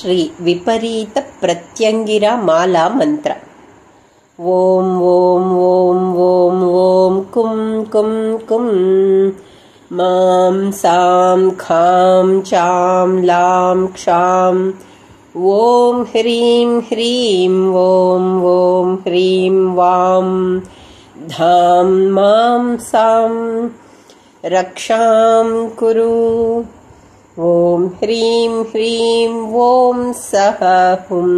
ಶ್ರೀ ವಿಪರೀತ ಪ್ರತ್ಯಂಗಿರ ಮಾಲಾ ಮಂತ್ರ. ಓಂ ಓಂ ಓಂ ಓಂ ಓಂ ಕುಂ ಕುಂ ಕುಂ ಮಾಂ ಸಾಂ ಖಾಂ ಚಾಂ ಲಾಂ ಕ್ಷಾಂ ಓಂ ಹ್ರೀಂ ಹ್ರೀಂ ಓಂ ಓಂ ಹ್ರೀಂ ವಾಂ ಧಾಂ ಮಾಂ ಸಾಂ ರಕ್ಷಾಂ ಕುರು. ಓಂ ಹ್ರೀಂ ಹ್ರೀಂ ಓಂ ಸಹ ಹುಂ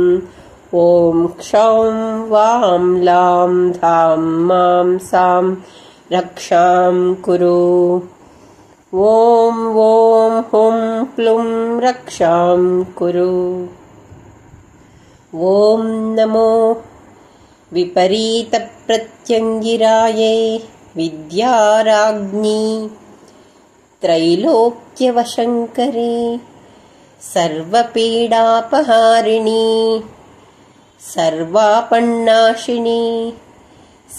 ಓಂ ಕ್ಷೌಂ ವಾಂ ಲಾಂ ಧಾಂ ಮಾಂ ಸಾಂ ರಕ್ಷಾಂ ಕುರು. ಓಂ ಓಂ ಹುಂ ಪ್ಲುಂ ರಕ್ಷಾಂ ಕುರು. ಓಂ ನಮೋ ವಿಪರೀತ ಪ್ರತ್ಯಂಗಿರಾಯೇ ವಿದ್ಯಾರಾಜ್ಞಿ ತ್ರೈಲೋಕ್ಯವಶಂಕರಿ ಸರ್ವಪೀಡಾಪಹಾರಿಣಿ ಸರ್ವಾಪನ್ನಾಶಿನಿ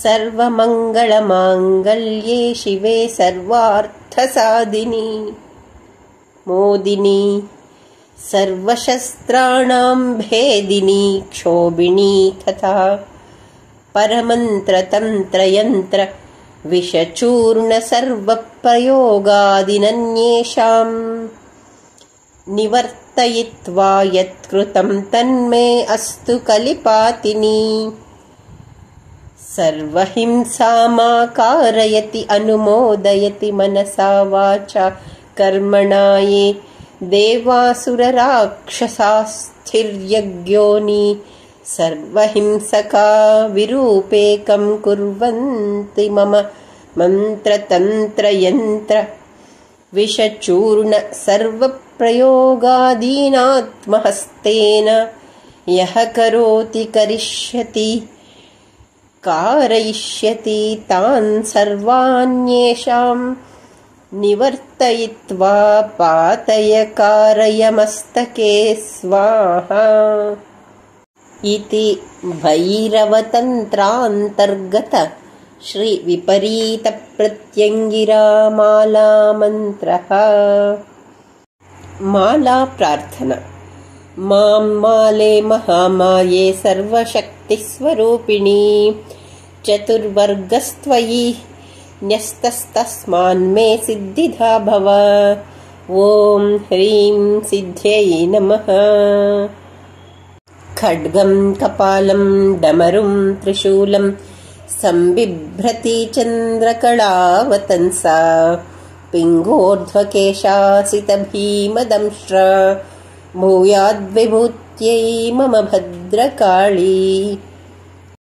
ಸರ್ವಮಂಗಳಮಾಂಗಲ್ಯೆ ಶಿವೆ ಸರ್ವಾರ್ಥಸಾಧಿನಿ ಮೋದಿನಿ ಸರ್ವಶಸ್ತ್ರಾಣಾಂ ಭೇದಿನಿ ಕ್ಷೋಭಿಣಿ ತಥಾ ಪರಮಂತ್ರತಂತ್ರಯಂತ್ರ ವಿಷಚೂರ್ಣ ಸರ್ವಪ್ರಯೋಗಾದಿನನ್ಯೇಷಾಂ ನಿವರ್ತಯಿತ್ವಾ ಯತ್ಕೃತಂ ತನ್ಮೇ ಅಸ್ತು ಕಲಿಪಾತಿನಿ. ಸರ್ವಹಿಂಸಾಮಾಕಾರಯತಿ ಅನುಮೋದಯತಿ ಮನಸಾ ವಾಚಾ ಕರ್ಮಣಾ ಯೇ ದೇವಾಸುರರಾಕ್ಷಸಾಸ್ಥಿರ್ಯಜ್ಞೋನಿ ಸರ್ವಹಿಂಸಕಾ ವಿರೂಪೇಕಂ ಕುರ್ವಂತಿ ಮಮ ಮಂತ್ರತಂತ್ರಯಂತ್ರ ವಿಷಚೂರ್ಣ ಸರ್ವಪ್ರಯೋಗಾದೀನಾತ್ಮಹಸ್ತೇನ ಯಃ ಕರೋತಿ ಕರಿಷ್ಯತಿ ಕಾರಯಿಷ್ಯತಿ ತಾನ್ ಸರ್ವಾನ್ಯೇಷಾಂ ನಿವರ್ತಯಿತ್ವಾ ಪಾತಯ ಕಾರಯ ಮಸ್ತಕೆ ಸ್ವಾಹಾ. ಇತಿ ಭೈರವತಂತ್ರಾಂತರ್ಗತ ಶ್ರೀ ವಿಪರೀತ ಪ್ರತ್ಯಂಗಿರಾ ಮಾಲಾ ಮಂತ್ರಃ. ಮಾಲಾ ಪ್ರಾರ್ಥನಾ. ಮಾಂ ಮಾಲೇ ಮಹಾಮಾಯೇ ಸರ್ವಶಕ್ತಿಸ್ವರೂಪಿಣಿ ಚತುರ್ವರ್ಗಸ್ತ್ವಯಿ ನ್ಯಸ್ತಸ್ತಸ್ಮಾನ್ಮೇ ಸಿದ್ಧಿಧಾ ಭವ. ಓಂ ಹ್ರೀಂ ಸಿದ್ಧ್ಯೈ ನಮಃ. ಖಡ್ಗಂ ಕಪಾಲಂ ಡಮರುಂ ತ್ರಿಶೂಲಂ ಸಂಬಿಭ್ರತಿ ಚಂದ್ರಕಳಾವತಂಸಾ ಪಿಂಗೋರ್ಧ್ವಕೇಶಾಸಿತ ಭೀಮದಂಶ್ರ ಭೂಯಾದ್ವಿಭೂತ್ಯೈ ಮಮ ಭದ್ರಕಾಳಿ.